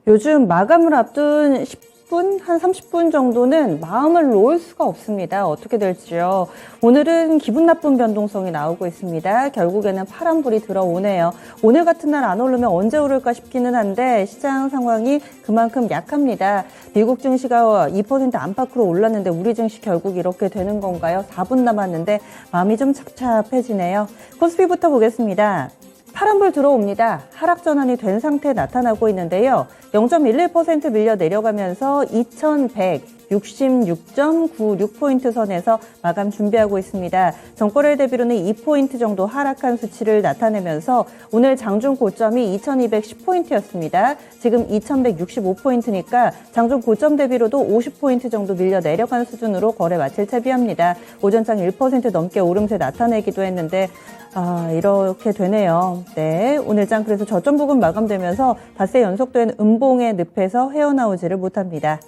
요즘 마감을 앞둔 10분, 한 30분 정도는 마음을 놓을 수가 없습니다. 어떻게 될지요. 오늘은 기분 나쁜 변동성이 나오고 있습니다. 결국에는 파란불이 들어오네요. 오늘 같은 날 안 오르면 언제 오를까 싶기는 한데 시장 상황이 그만큼 약합니다. 미국 증시가 2% 안팎으로 올랐는데 우리 증시 결국 이렇게 되는 건가요? 4분 남았는데 마음이 좀 착잡해지네요. 코스피부터 보겠습니다. 파란불 들어옵니다. 하락 전환이 된 상태에 나타나고 있는데요. 0.11% 밀려 내려가면서 2166.96포인트 선에서 마감 준비하고 있습니다. 전거래 대비로는 2포인트 정도 하락한 수치를 나타내면서 오늘 장중 고점이 2210포인트였습니다. 지금 2165포인트니까 장중 고점 대비로도 50포인트 정도 밀려 내려간 수준으로 거래 마칠 채비합니다. 오전장 1% 넘게 오름세 나타내기도 했는데 이렇게 되네요. 네, 오늘장 그래서 저점 부근 마감되면서 닷새 연속된 음봉의 늪에서 헤어나오지를 못합니다.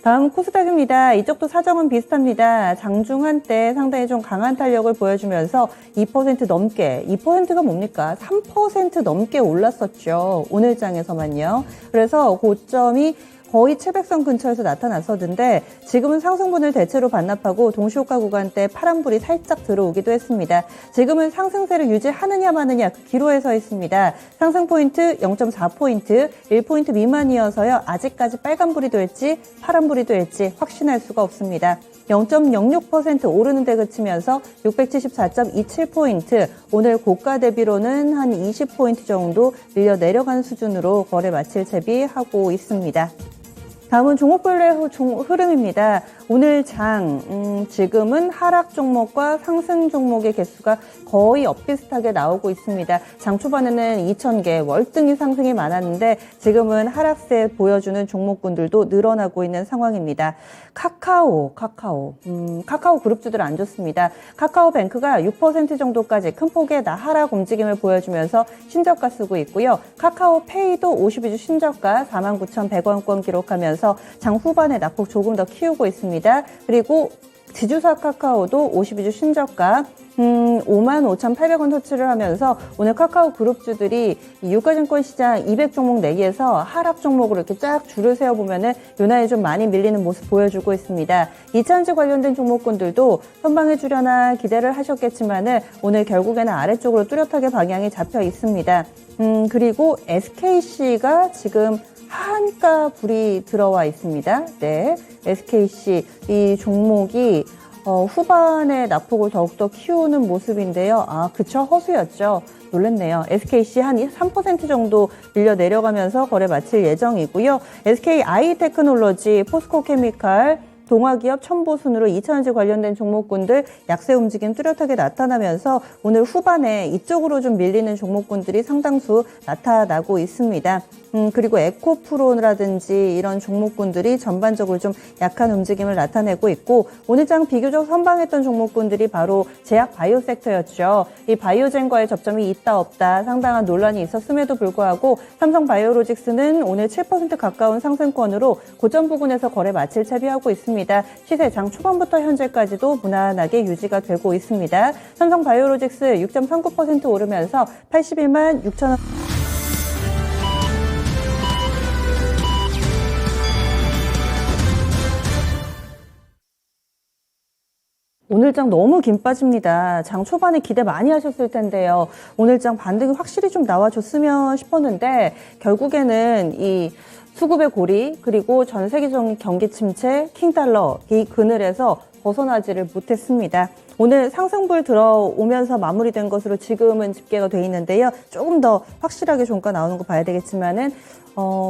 다음 코스닥입니다. 이쪽도 사정은 비슷합니다. 장중 한때 상당히 좀 강한 탄력을 보여주면서 2% 넘게, 2%가 뭡니까? 3% 넘게 올랐었죠. 오늘장에서만요. 그래서 고점이 거의 700선 근처에서 나타났었는데 지금은 상승분을 대체로 반납하고 동시호가 구간대 파란불이 살짝 들어오기도 했습니다. 지금은 상승세를 유지하느냐 마느냐 그 기로에 서 있습니다. 상승 포인트 0.4포인트, 1포인트 미만이어서요. 아직까지 빨간불이 될지 파란불이 될지 확신할 수가 없습니다. 0.06% 오르는 데 그치면서 674.27포인트, 오늘 고가 대비로는 한 20포인트 정도 밀려 내려간 수준으로 거래 마칠 채비하고 있습니다. 다음은 종목별로의 흐름입니다. 오늘 장, 지금은 하락 종목과 상승 종목의 개수가 거의 엇비슷하게 나오고 있습니다. 장 초반에는 2,000개, 월등히 상승이 많았는데 지금은 하락세 보여주는 종목군들도 늘어나고 있는 상황입니다. 카카오 그룹주들 안 좋습니다. 카카오뱅크가 6% 정도까지 큰 폭의 하락 움직임을 보여주면서 신저가 쓰고 있고요. 카카오페이도 52주 신저가 49,100원권 기록하면서 장 후반에 낙폭 조금 더 키우고 있습니다. 그리고 지주사 카카오도 52주 신저가 55,800원 터치를 하면서 오늘 카카오 그룹주들이 유가증권 시장 200종목 내기에서 하락 종목으로 이렇게 쫙 줄을 세워보면은 요나에 좀 많이 밀리는 모습 보여주고 있습니다. 2차전지 관련된 종목군들도 선방해 주려나 기대를 하셨겠지만은 오늘 결국에는 아래쪽으로 뚜렷하게 방향이 잡혀 있습니다. 그리고 SKC가 지금 하한가 불이 들어와 있습니다. 네, SKC 이 종목이 후반에 낙폭을 더욱더 키우는 모습인데요. 그쵸, 허수였죠. 놀랬네요. SKC 한 3% 정도 밀려 내려가면서 거래 마칠 예정이고요. SKI테크놀로지, 포스코케미칼, 동아기업, 첨보순으로 2차전지 관련된 종목군들 약세 움직임 뚜렷하게 나타나면서 오늘 후반에 이쪽으로 좀 밀리는 종목군들이 상당수 나타나고 있습니다. 그리고 에코프로라든지 이런 종목군들이 전반적으로 좀 약한 움직임을 나타내고 있고 오늘 장 비교적 선방했던 종목군들이 바로 제약 바이오 섹터였죠. 이 바이오젠과의 접점이 있다 없다 상당한 논란이 있었음에도 불구하고 삼성바이오로직스는 오늘 7% 가까운 상승권으로 고점 부근에서 거래 마칠 채비하고 있습니다. 시세 장 초반부터 현재까지도 무난하게 유지가 되고 있습니다. 삼성바이오로직스 6.39% 오르면서 81만 6천원. 오늘 장 너무 긴 빠집니다. 장 초반에 기대 많이 하셨을 텐데요. 오늘 장 반등이 확실히 좀 나와줬으면 싶었는데 결국에는 이 수급의 고리 그리고 전 세계적인 경기 침체, 킹달러 이 그늘에서 벗어나지를 못했습니다. 오늘 상승불 들어오면서 마무리된 것으로 지금은 집계가 돼 있는데요. 조금 더 확실하게 종가 나오는 거 봐야 되겠지만은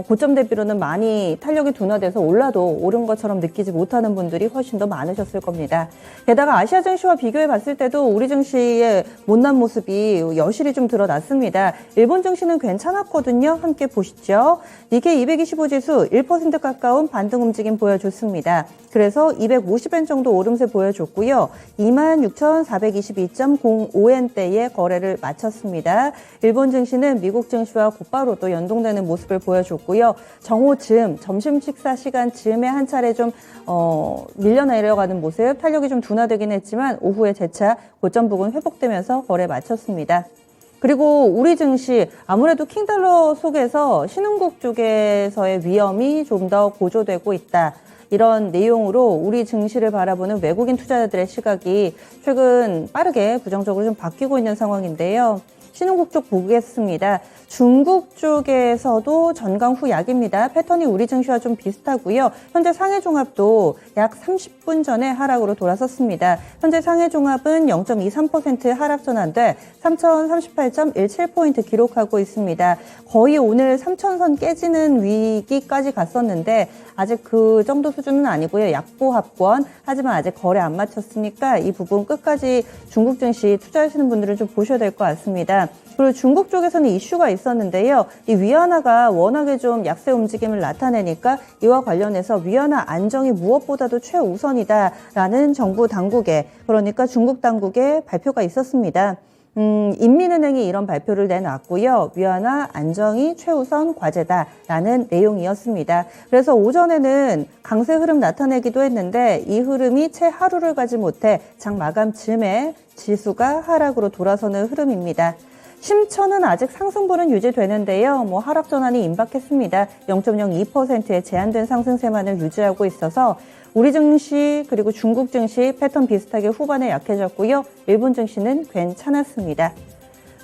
고점 대비로는 많이 탄력이 둔화돼서 올라도 오른 것처럼 느끼지 못하는 분들이 훨씬 더 많으셨을 겁니다. 게다가 아시아 증시와 비교해 봤을 때도 우리 증시의 못난 모습이 여실히 좀 드러났습니다. 일본 증시는 괜찮았거든요. 함께 보시죠. 니케이 225 지수 1% 가까운 반등 움직임 보여줬습니다. 그래서 250엔 정도 오름세 보여줬고요. 26,422.05엔대의 거래를 마쳤습니다. 일본 증시는 미국 증시와 곧바로 또 연동되는 모습을 보여줬고요. 정오쯤 점심 식사 시간 즈음에 한 차례 좀 밀려 내려가는 모습, 탄력이 좀 둔화되긴 했지만 오후에 재차 고점 부근 회복되면서 거래 마쳤습니다. 그리고 우리 증시 아무래도 킹달러 속에서 신흥국 쪽에서의 위험이 좀 더 고조되고 있다. 이런 내용으로 우리 증시를 바라보는 외국인 투자자들의 시각이 최근 빠르게 부정적으로 좀 바뀌고 있는 상황인데요. 신흥국 쪽 보겠습니다. 중국 쪽에서도 전강 후 약입니다. 패턴이 우리 증시와 좀 비슷하고요. 현재 상해종합도 약 30분 전에 하락으로 돌아섰습니다. 현재 상해종합은 0.23% 하락 전환돼 3038.17포인트 기록하고 있습니다. 거의 오늘 3,000선 깨지는 위기까지 갔었는데 아직 그 정도 수준은 아니고요. 약보합권. 하지만 아직 거래 안 마쳤으니까 이 부분 끝까지 중국 증시 투자하시는 분들은 좀 보셔야 될 것 같습니다. 그리고 중국 쪽에서는 이슈가 있었는데요. 이 위안화가 워낙에 좀 약세 움직임을 나타내니까 이와 관련해서 위안화 안정이 무엇보다도 최우선이다라는 정부 당국의, 그러니까 중국 당국의 발표가 있었습니다. 인민은행이 이런 발표를 내놨고요. 위안화 안정이 최우선 과제다라는 내용이었습니다. 그래서 오전에는 강세 흐름 나타내기도 했는데 이 흐름이 채 하루를 가지 못해 장 마감 즈음에 지수가 하락으로 돌아서는 흐름입니다. 심천은 아직 상승분은 유지되는데요. 하락 전환이 임박했습니다. 0.02%의 제한된 상승세만을 유지하고 있어서 우리 증시 그리고 중국 증시 패턴 비슷하게 후반에 약해졌고요. 일본 증시는 괜찮았습니다.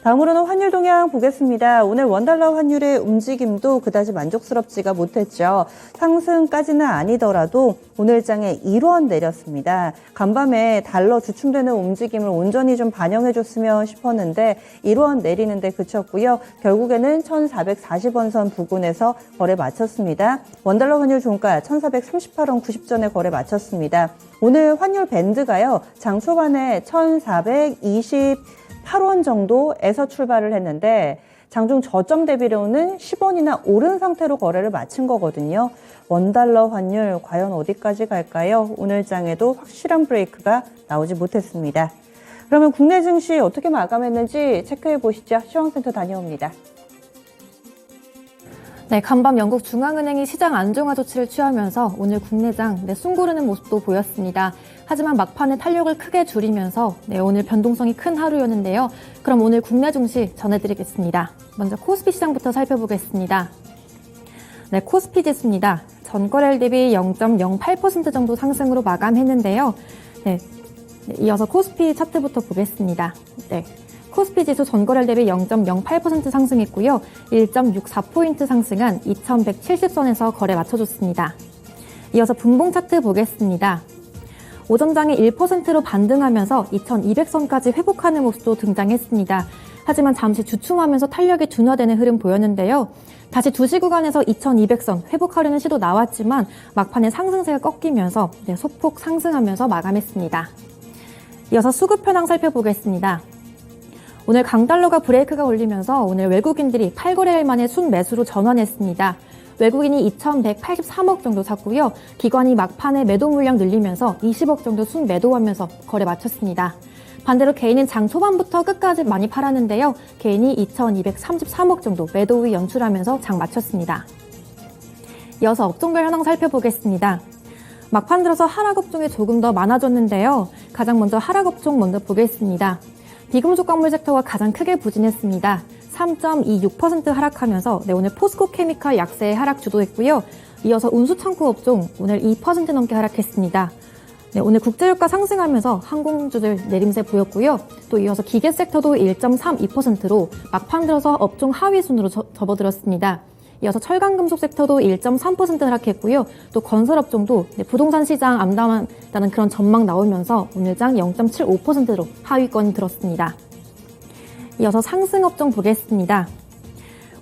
다음으로는 환율 동향 보겠습니다. 오늘 원달러 환율의 움직임도 그다지 만족스럽지가 못했죠. 상승까지는 아니더라도 오늘 장에 1원 내렸습니다. 간밤에 달러 주춤되는 움직임을 온전히 좀 반영해줬으면 싶었는데 1원 내리는데 그쳤고요. 결국에는 1,440원 선 부근에서 거래 마쳤습니다. 원달러 환율 종가 1,438원 90전에 거래 마쳤습니다. 오늘 환율 밴드가요. 장 초반에 1,428원 정도에서 출발을 했는데 장중 저점 대비로는 10원이나 오른 상태로 거래를 마친 거거든요. 원달러 환율 과연 어디까지 갈까요? 오늘 장에도 확실한 브레이크가 나오지 못했습니다. 그러면 국내 증시 어떻게 마감했는지 체크해 보시죠. 시황센터 다녀옵니다. 네, 간밤 영국 중앙은행이 시장 안정화 조치를 취하면서 오늘 국내장 숨고르는 모습도 보였습니다. 하지만 막판에 탄력을 크게 줄이면서 오늘 변동성이 큰 하루였는데요. 그럼 오늘 국내 증시 전해드리겠습니다. 먼저 코스피 시장부터 살펴보겠습니다. 네, 코스피 지수입니다. 전거래일 대비 0.08% 정도 상승으로 마감했는데요. 네, 이어서 코스피 차트부터 보겠습니다. 네. 코스피 지수 전거래일 대비 0.08% 상승했고요. 1.64포인트 상승한 2170선에서 거래 맞춰줬습니다. 이어서 분봉 차트 보겠습니다. 오전장에 1%로 반등하면서 2200선까지 회복하는 모습도 등장했습니다. 하지만 잠시 주춤하면서 탄력이 둔화되는 흐름 보였는데요. 다시 2시 구간에서 2200선 회복하려는 시도 나왔지만 막판에 상승세가 꺾이면서 소폭 상승하면서 마감했습니다. 이어서 수급 현황 살펴보겠습니다. 오늘 강달러가 브레이크가 올리면서 오늘 외국인들이 8거래일 만에 순매수로 전환했습니다. 외국인이 2,183억 정도 샀고요. 기관이 막판에 매도 물량 늘리면서 20억 정도 순매도하면서 거래 마쳤습니다. 반대로 개인은 장 초반부터 끝까지 많이 팔았는데요. 개인이 2,233억 정도 매도 후 연출하면서 장 마쳤습니다. 이어서 업종별 현황 살펴보겠습니다. 막판 들어서 하락 업종이 조금 더 많아졌는데요. 가장 먼저 하락 업종 먼저 보겠습니다. 비금속 광물 섹터가 가장 크게 부진했습니다. 3.26% 하락하면서 오늘 포스코 케미칼 약세의 하락 주도했고요. 이어서 운수창고 업종 오늘 2% 넘게 하락했습니다. 오늘 국제유가 상승하면서 항공주들 내림세 보였고요. 또 이어서 기계 섹터도 1.32%로 막판 들어서 업종 하위 순으로 접어들었습니다. 이어서 철강금속 섹터도 1.3% 하락했고요. 또 건설업종도 부동산 시장 암담하다는 그런 전망 나오면서 오늘장 0.75%로 하위권 들었습니다. 이어서 상승업종 보겠습니다.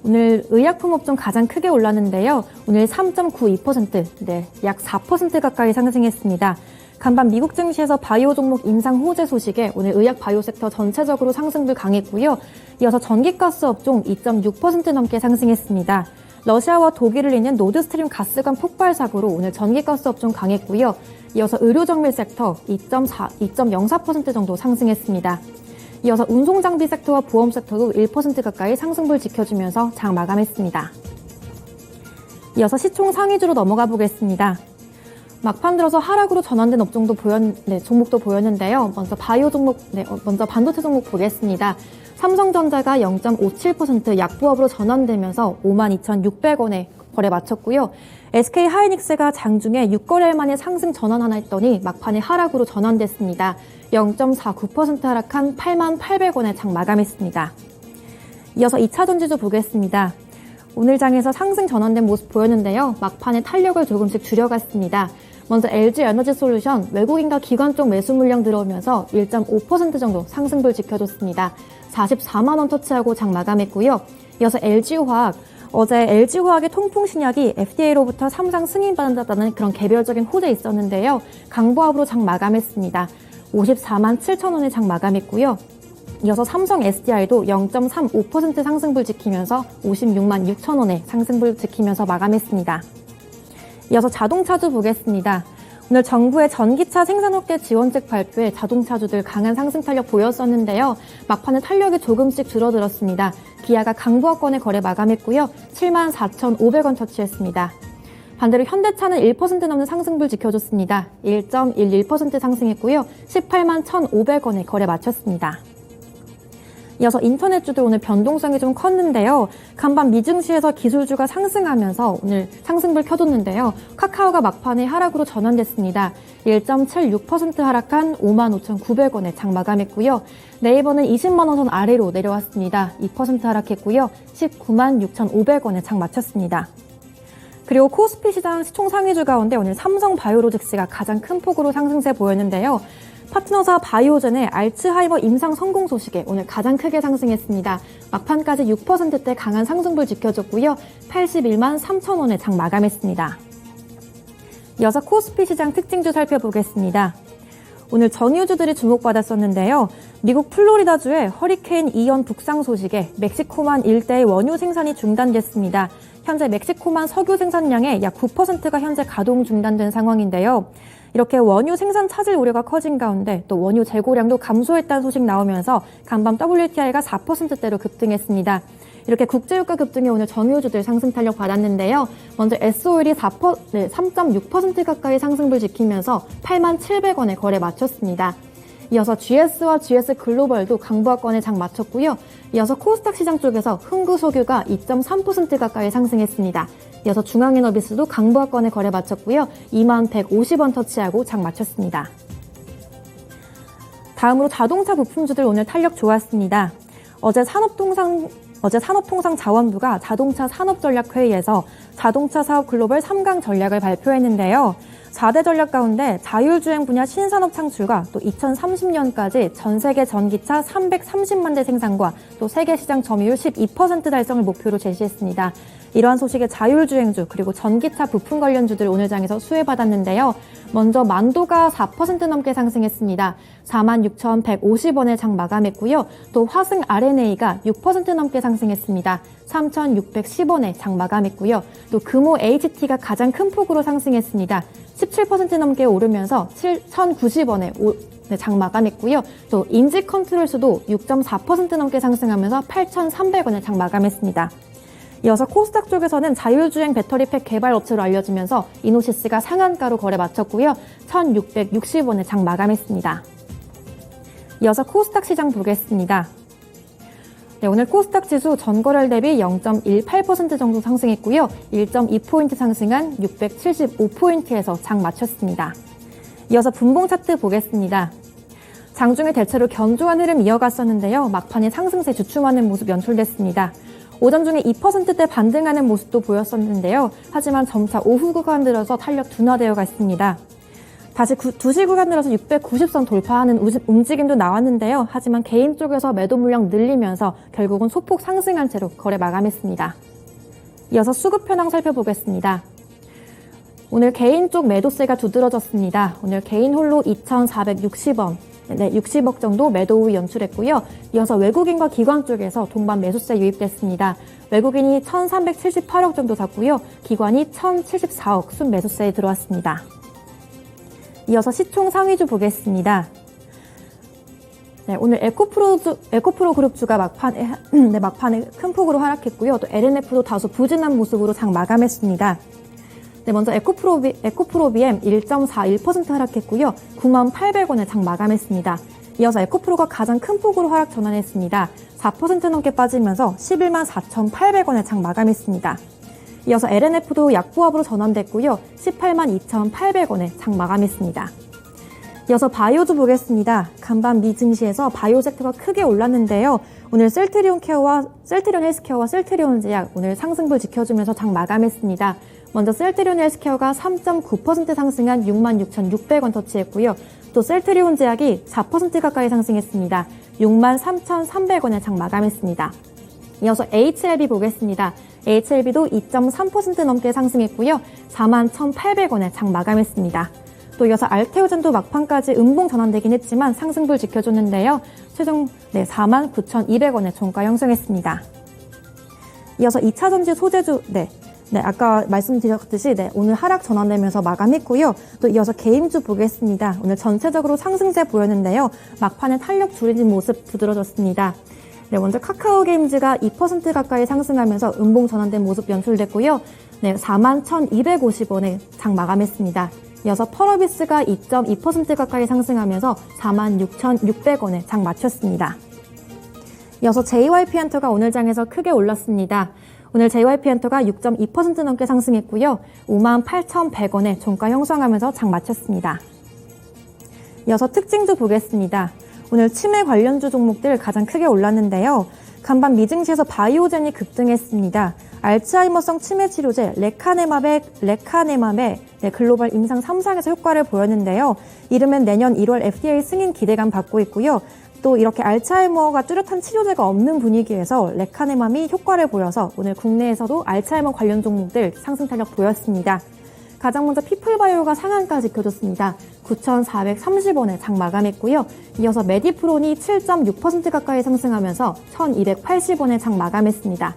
오늘 의약품 업종 가장 크게 올랐는데요. 오늘 3.92%, 약 4% 가까이 상승했습니다. 간밤 미국 증시에서 바이오 종목 임상 호재 소식에 오늘 의약 바이오 섹터 전체적으로 상승도 강했고요. 이어서 전기가스 업종 2.6% 넘게 상승했습니다. 러시아와 독일을 잇는 노드스트림 가스관 폭발 사고로 오늘 전기가스 업종 강했고요. 이어서 의료정밀 섹터 2.04% 정도 상승했습니다. 이어서 운송장비 섹터와 보험 섹터도 1% 가까이 상승분을 지켜주면서 장 마감했습니다. 이어서 시총 상위주로 넘어가 보겠습니다. 막판 들어서 하락으로 전환된 종목도 보였는데요. 먼저 반도체 종목 보겠습니다. 삼성전자가 0.57% 약보합으로 전환되면서 52,600원에 거래 마쳤고요. SK 하이닉스가 장중에 6거래일 만에 상승 전환 하나 했더니 막판에 하락으로 전환됐습니다. 0.49% 하락한 88,800원에 장 마감했습니다. 이어서 2차 전지주 보겠습니다. 오늘 장에서 상승 전환된 모습 보였는데요. 막판에 탄력을 조금씩 줄여갔습니다. 먼저 LG 에너지 솔루션 외국인과 기관 쪽 매수 물량 들어오면서 1.5% 정도 상승불 지켜줬습니다. 44만 원 터치하고 장 마감했고요. 이어서 LG화학 어제 LG화학의 통풍신약이 FDA로부터 3상 승인받았다는 그런 개별적인 호재 있었는데요. 강보합으로 장 마감했습니다. 54만 7천 원에 장 마감했고요. 이어서 삼성 SDI도 0.35% 상승불 지키면서 56만 6천 원에 상승불 지키면서 마감했습니다. 이어서 자동차주 보겠습니다. 오늘 정부의 전기차 생산 확대 지원책 발표에 자동차주들 강한 상승 탄력 보였었는데요. 막판에 탄력이 조금씩 줄어들었습니다. 기아가 강보합권의 거래 마감했고요. 7만 4,500원 터치했습니다. 반대로 현대차는 1% 넘는 상승불 지켜줬습니다. 1.11% 상승했고요. 18만 1,500원에 거래 마쳤습니다. 이어서 인터넷주들 오늘 변동성이 좀 컸는데요. 간밤 미증시에서 기술주가 상승하면서 오늘 상승불 켜뒀는데요. 카카오가 막판에 하락으로 전환됐습니다. 1.76% 하락한 55,900원에 장 마감했고요. 네이버는 20만 원 선 아래로 내려왔습니다. 2% 하락했고요. 19만 6,500원에 장 마쳤습니다. 그리고 코스피 시장 시총 상위주 가운데 오늘 삼성바이오로직스가 가장 큰 폭으로 상승세 보였는데요. 파트너사 바이오젠의 알츠하이머 임상 성공 소식에 오늘 가장 크게 상승했습니다. 막판까지 6%대 강한 상승불 지켜줬고요. 81만 3천 원에 장 마감했습니다. 이어서 코스피 시장 특징주 살펴보겠습니다. 오늘 정유주들이 주목받았었는데요. 미국 플로리다주의 허리케인 이언 북상 소식에 멕시코만 일대의 원유 생산이 중단됐습니다. 현재 멕시코만 석유 생산량의 약 9%가 현재 가동 중단된 상황인데요. 이렇게 원유 생산 차질 우려가 커진 가운데 또 원유 재고량도 감소했다는 소식 나오면서 간밤 WTI가 4%대로 급등했습니다. 이렇게 국제유가 급등에 오늘 정유주들 상승 탄력 받았는데요. 먼저 S오일이 3.6% 가까이 상승불 지키면서 8만 700원에 거래 마쳤습니다. 이어서 GS와 GS 글로벌도 강보합권에 장 마쳤고요. 이어서 코스닥 시장 쪽에서 흥구석유가 2.3% 가까이 상승했습니다. 이어서 중앙에너비스도 강보합권에 거래 마쳤고요. 2만 150원 터치하고 장 마쳤습니다. 다음으로 자동차 부품주들 오늘 탄력 좋았습니다. 어제 산업통상자원부가 자동차 산업전략회의에서 자동차 사업 글로벌 3강 전략을 발표했는데요. 4대 전략 가운데 자율주행 분야 신산업 창출과 또 2030년까지 전 세계 전기차 330만 대 생산과 또 세계 시장 점유율 12% 달성을 목표로 제시했습니다. 이러한 소식에 자율주행주 그리고 전기차 부품 관련주들 오늘 장에서 수혜받았는데요. 먼저 만도가 4% 넘게 상승했습니다. 46,150원에 장 마감했고요. 또 화승 RNA가 6% 넘게 상승했습니다. 3,610원에 장 마감했고요. 또 금호 HT가 가장 큰 폭으로 상승했습니다. 17% 넘게 오르면서 7,090원에 장 마감했고요. 또 인지 컨트롤스도 6.4% 넘게 상승하면서 8,300원에 장 마감했습니다. 이어서 코스닥 쪽에서는 자율주행 배터리팩 개발 업체로 알려지면서 이노시스가 상한가로 거래 마쳤고요. 1,660원에 장 마감했습니다. 이어서 코스닥 시장 보겠습니다. 네, 오늘 코스닥 지수 전거래일 대비 0.18% 정도 상승했고요. 1.2포인트 상승한 675포인트에서 장 마쳤습니다. 이어서 분봉 차트 보겠습니다. 장중에 대체로 견조한 흐름 이어갔었는데요. 막판에 상승세 주춤하는 모습 연출됐습니다. 오전 중에 2%대 반등하는 모습도 보였었는데요. 하지만 점차 오후 구간 들어서 탄력 둔화되어 갔습니다. 다시 2시 구간 들어서 690선 돌파하는 움직임도 나왔는데요. 하지만 개인 쪽에서 매도 물량 늘리면서 결국은 소폭 상승한 채로 거래 마감했습니다. 이어서 수급 현황 살펴보겠습니다. 오늘 개인 쪽 매도세가 두드러졌습니다. 오늘 개인 홀로 2,460원. 60억 정도 매도 우위 연출했고요. 이어서 외국인과 기관 쪽에서 동반 매수세 유입됐습니다. 외국인이 1,378억 정도 샀고요. 기관이 1,074억 순매수세에 들어왔습니다. 이어서 시총 상위주 보겠습니다. 네, 오늘 에코프로 그룹주가 막판에 큰 폭으로 하락했고요. 또 LNF도 다소 부진한 모습으로 장 마감했습니다. 네, 먼저 에코프로비엠 1.41% 하락했고요. 98,800원에 장 마감했습니다. 이어서 에코프로가 가장 큰 폭으로 하락 전환했습니다. 4% 넘게 빠지면서 114,800원에 장 마감했습니다. 이어서 LNF도 약보합으로 전환됐고요. 182,800원에 장 마감했습니다. 이어서 바이오주 보겠습니다. 간밤 미 증시에서 바이오 섹터가 크게 올랐는데요. 오늘 셀트리온 헬스케어와 셀트리온 제약 오늘 상승분 지켜주면서 장 마감했습니다. 먼저 셀트리온 헬스케어가 3.9% 상승한 66,600원 터치했고요. 또 셀트리온 제약이 4% 가까이 상승했습니다. 63,300원에 장 마감했습니다. 이어서 HLB 보겠습니다. HLB도 2.3% 넘게 상승했고요. 41,800원에 장 마감했습니다. 또 이어서 알테오젠도 막판까지 음봉 전환되긴 했지만 상승불 지켜줬는데요. 최종 49,200원에 종가 형성했습니다. 이어서 2차전지 소재주 아까 말씀드렸듯이 오늘 하락 전환되면서 마감했고요. 또 이어서 개임주 보겠습니다. 오늘 전체적으로 상승세 보였는데요. 막판에 탄력 줄이는 모습 두드러졌습니다. 먼저 카카오 게임즈가 2% 가까이 상승하면서 음봉 전환된 모습 연출됐고요. 41,250원에 장 마감했습니다. 이어서 펄어비스가 2.2% 가까이 상승하면서 46,600원에 장 마쳤습니다. 이어서 JYP엔터가 오늘 장에서 크게 올랐습니다. 오늘 JYP엔터가 6.2% 넘게 상승했고요. 58,100원에 종가 형성하면서 장 마쳤습니다. 이어서 특징주 보겠습니다. 오늘 치매 관련주 종목들 가장 크게 올랐는데요. 간밤 미증시에서 바이오젠이 급등했습니다. 알츠하이머성 치매 치료제 레카네맘의 글로벌 임상 3상에서 효과를 보였는데요. 이르면 내년 1월 FDA 승인 기대감 받고 있고요. 또 이렇게 알츠하이머가 뚜렷한 치료제가 없는 분위기에서 레카네맘이 효과를 보여서 오늘 국내에서도 알츠하이머 관련 종목들 상승 탄력 보였습니다. 가장 먼저 피플바이오가 상한가 지켜줬습니다. 9,430원에 장 마감했고요. 이어서 메디프론이 7.6% 가까이 상승하면서 1,280원에 장 마감했습니다.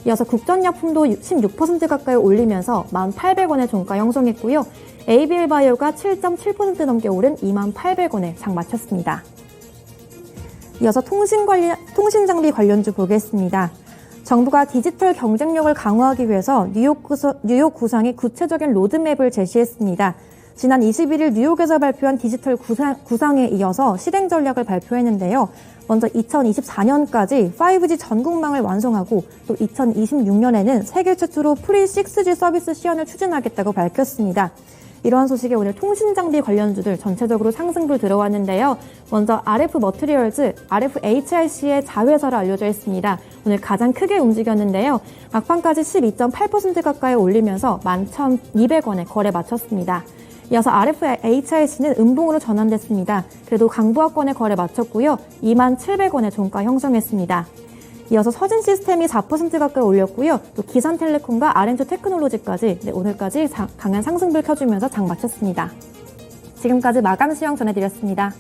이어서 국전약품도 16% 가까이 올리면서 1,800원에 종가 형성했고요. ABL바이오가 7.7% 넘게 오른 28,000원에 장 마쳤습니다. 이어서 통신장비 관련주 보겠습니다. 정부가 디지털 경쟁력을 강화하기 위해서 뉴욕 구상의 구체적인 로드맵을 제시했습니다. 지난 21일 뉴욕에서 발표한 디지털 구상에 이어서 실행 전략을 발표했는데요. 먼저 2024년까지 5G 전국망을 완성하고 또 2026년에는 세계 최초로 프리 6G 서비스 시연을 추진하겠다고 밝혔습니다. 이러한 소식에 오늘 통신장비 관련주들 전체적으로 상승불 들어왔는데요. 먼저 RF 머티리얼즈, RFHIC의 자회사로 알려져 있습니다. 오늘 가장 크게 움직였는데요. 막판까지 12.8% 가까이 올리면서 11,200원에 거래 마쳤습니다. 이어서 RFHIC는 음봉으로 전환됐습니다. 그래도 강부하권에 거래 마쳤고요. 27,000원에 종가 형성했습니다. 이어서 서진시스템이 4% 가까이 올렸고요. 또 기산텔레콤과 RN조 테크놀로지까지 오늘까지 강한 상승불 켜주면서 장 마쳤습니다. 지금까지 마감 시황 전해드렸습니다.